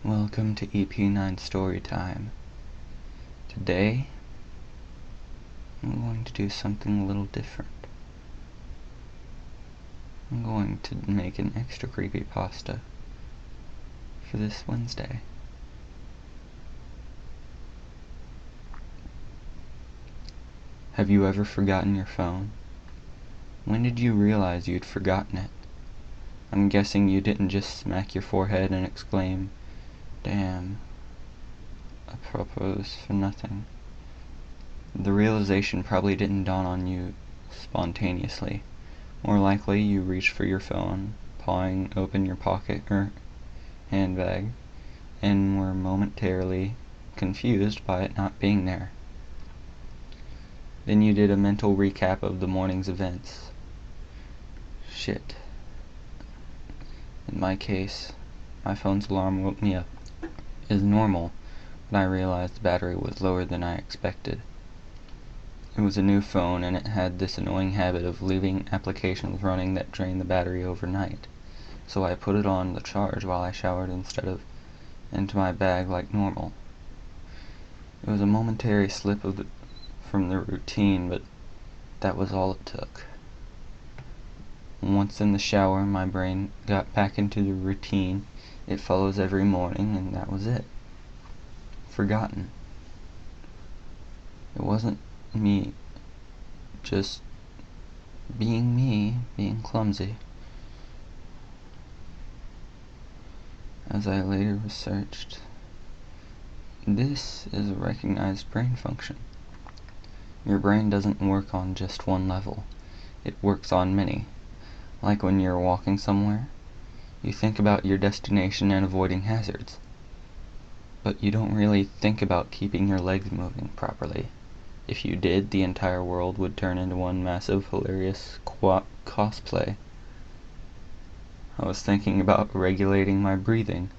Welcome to EP9 Storytime. Today, I'm going to do something a little different. I'm going to make an extra creepypasta for this Wednesday. Have you ever forgotten your phone? When did you realize you'd forgotten it? I'm guessing you didn't just smack your forehead and exclaim, "Damn, apropos for nothing." The realization probably didn't dawn on you spontaneously. More likely, you reached for your phone, pawing open your pocket or handbag, and were momentarily confused by it not being there. Then you did a mental recap of the morning's events. Shit. In my case, my phone's alarm woke me up. It is normal, but I realized the battery was lower than I expected. It was a new phone, and it had this annoying habit of leaving applications running that drained the battery overnight. So I put it on the charge while I showered instead of into my bag like normal. It was a momentary slip from the routine, but that was all it took. Once in the shower, my brain got back into the routine it follows every morning, and that was it. Forgotten. It wasn't me just being clumsy. As I later researched, this is a recognized brain function. Your brain doesn't work on just one level. It works on many. Like when you're walking somewhere, you think about your destination and avoiding hazards. But you don't really think about keeping your legs moving properly. If you did, the entire world would turn into one massive, hilarious cosplay. I was thinking about regulating my breathing.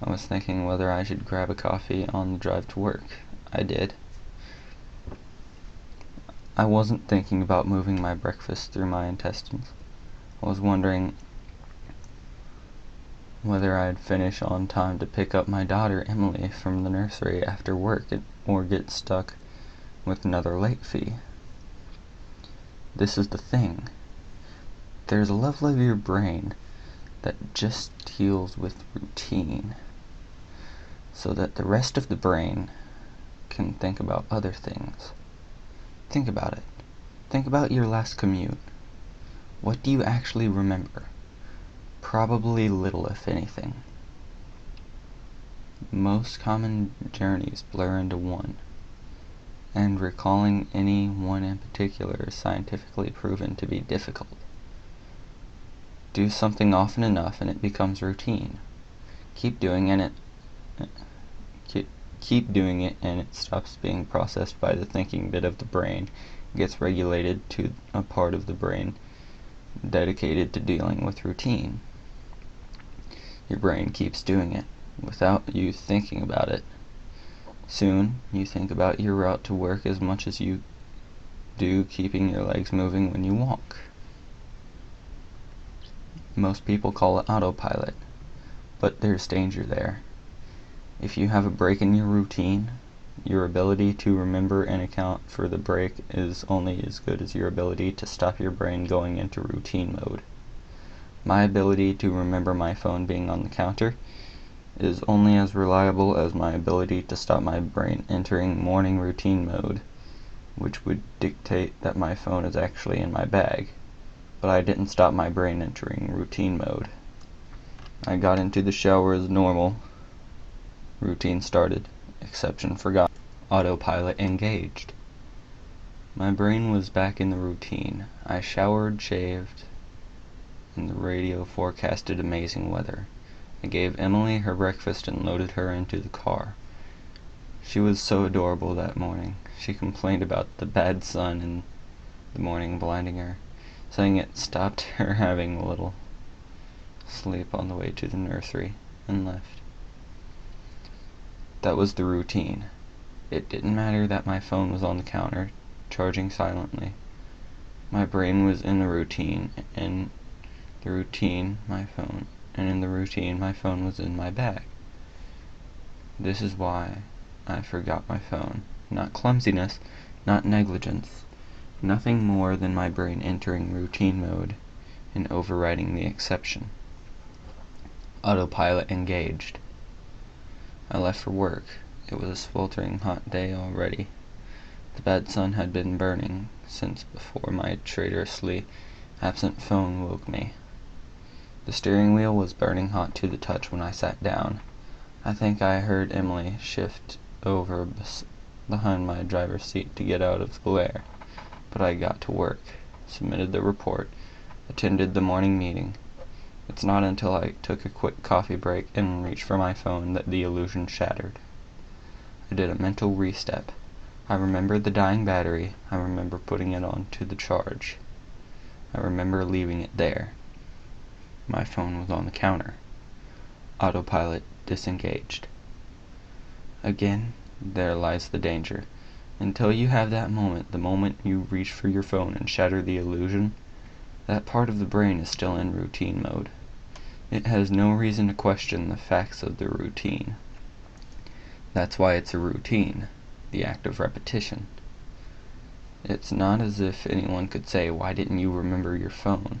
I was thinking whether I should grab a coffee on the drive to work. I did. I wasn't thinking about moving my breakfast through my intestines. I was wondering whether I'd finish on time to pick up my daughter Emily from the nursery after work or get stuck with another late fee. This is the thing. There's a level of your brain that just deals with routine, so that the rest of the brain can think about other things. Think about it. Think about your last commute. What do you actually remember? Probably little, if anything. Most common journeys blur into one, and recalling any one in particular is scientifically proven to be difficult. Do something often enough and it becomes routine. Keep doing it and it stops being processed by the thinking bit of the brain. It gets regulated to a part of the brain dedicated to dealing with routine. Your brain keeps doing it without you thinking about it. Soon, you think about your route to work as much as you do keeping your legs moving when you walk. Most people call it autopilot, but there's danger there. If you have a break in your routine, your ability to remember and account for the break is only as good as your ability to stop your brain going into routine mode. My ability to remember my phone being on the counter is only as reliable as my ability to stop my brain entering morning routine mode, which would dictate that my phone is actually in my bag. But I didn't stop my brain entering routine mode. I got into the shower as normal. Routine started. Exception forgot. Autopilot engaged. My brain was back in the routine. I showered, shaved, and the radio forecasted amazing weather. I gave Emily her breakfast and loaded her into the car. She was so adorable that morning. She complained about the bad sun in the morning blinding her, saying it stopped her having a little sleep on the way to the nursery, and left. That was the routine. It didn't matter that my phone was on the counter, charging silently. My brain was in the routine, and in the routine my phone was in my bag. This is why I forgot my phone. Not clumsiness, not negligence. Nothing more than my brain entering routine mode and overriding the exception. Autopilot engaged. I left for work. It was a sweltering hot day already. The bad sun had been burning since before my traitorously absent phone woke me. The steering wheel was burning hot to the touch when I sat down. I think I heard Emily shift over behind my driver's seat to get out of the glare. But I got to work, submitted the report, attended the morning meeting. It's not until I took a quick coffee break and reached for my phone that the illusion shattered. I did a mental re-step. I remembered the dying battery. I remember putting it on to the charge. I remember leaving it there. My phone was on the counter. Autopilot disengaged. Again, there lies the danger. Until you have that moment, the moment you reach for your phone and shatter the illusion, that part of the brain is still in routine mode. It has no reason to question the facts of the routine. That's why it's a routine, the act of repetition. It's not as if anyone could say, "Why didn't you remember your phone?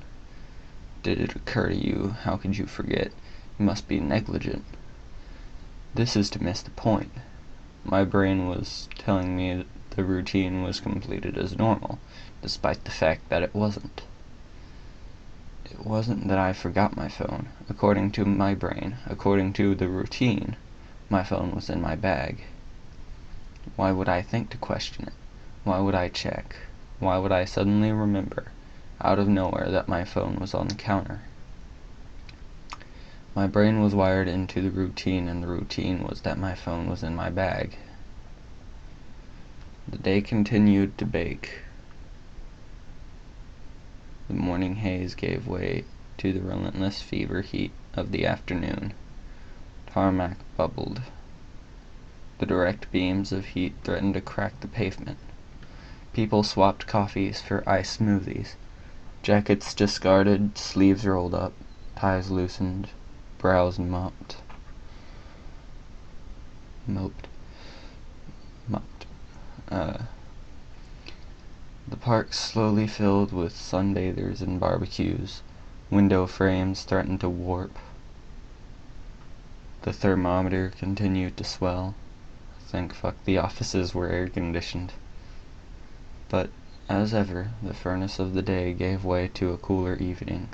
Did it occur to you? How could you forget? You must be negligent." This is to miss the point. My brain was telling me that the routine was completed as normal, despite the fact that it wasn't. It wasn't that I forgot my phone. According to my brain, according to the routine, my phone was in my bag. Why would I think to question it? Why would I check? Why would I suddenly remember, out of nowhere, that my phone was on the counter? My brain was wired into the routine, and the routine was that my phone was in my bag. The day continued to bake. The morning haze gave way to the relentless fever heat of the afternoon. Tarmac bubbled. The direct beams of heat threatened to crack the pavement. People swapped coffees for iced smoothies. Jackets discarded, sleeves rolled up, ties loosened, brows moped. The park slowly filled with sunbathers and barbecues. Window frames threatened to warp. The thermometer continued to swell. Thank fuck the offices were air-conditioned. But, as ever, the furnace of the day gave way to a cooler evening.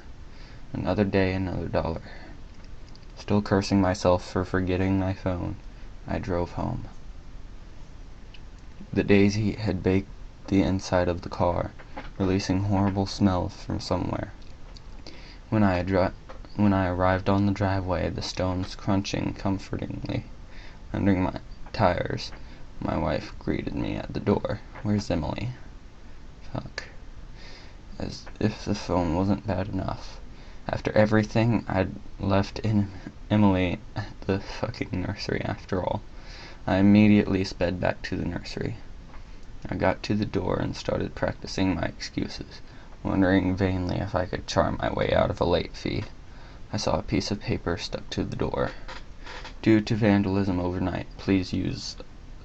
Another day, another dollar. Still cursing myself for forgetting my phone, I drove home. The day's heat had baked the inside of the car, releasing horrible smells from somewhere. When I arrived on the driveway, the stones crunching comfortingly under my tires, my wife greeted me at the door. "Where's Emily?" Fuck. As if the phone wasn't bad enough. After everything, I'd left Emily at the fucking nursery after all. I immediately sped back to the nursery. I got to the door and started practicing my excuses, wondering vainly if I could charm my way out of a late fee. I saw a piece of paper stuck to the door. "Due to vandalism overnight, please use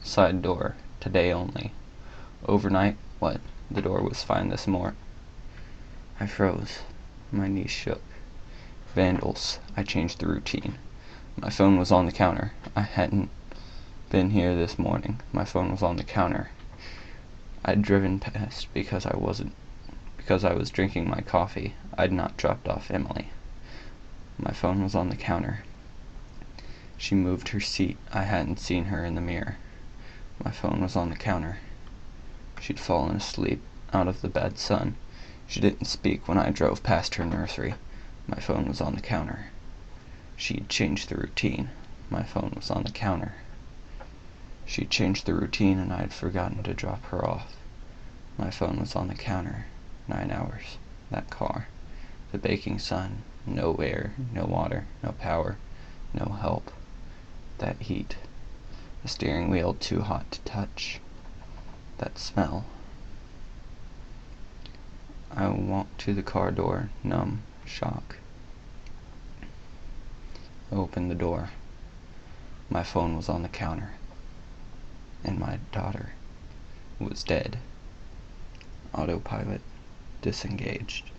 side door. Today only." Overnight? What? The door was fine this morning. I froze. My knees shook. Vandals. I changed the routine. My phone was on the counter. I hadn't been here this morning. My phone was on the counter. I'd driven past because I was drinking my coffee. I'd not dropped off Emily. My phone was on the counter. She moved her seat. I hadn't seen her in the mirror. My phone was on the counter. She'd fallen asleep out of the bad sun. She didn't speak when I drove past her nursery. My phone was on the counter. She'd changed the routine. My phone was on the counter. She'd changed the routine and I'd forgotten to drop her off. My phone was on the counter. 9 hours. That car. The baking sun. No air, no water, no power, no help. That heat. The steering wheel too hot to touch. That smell. I walked to the car door, numb, shock. I opened the door. My phone was on the counter, and my daughter was dead. Autopilot disengaged.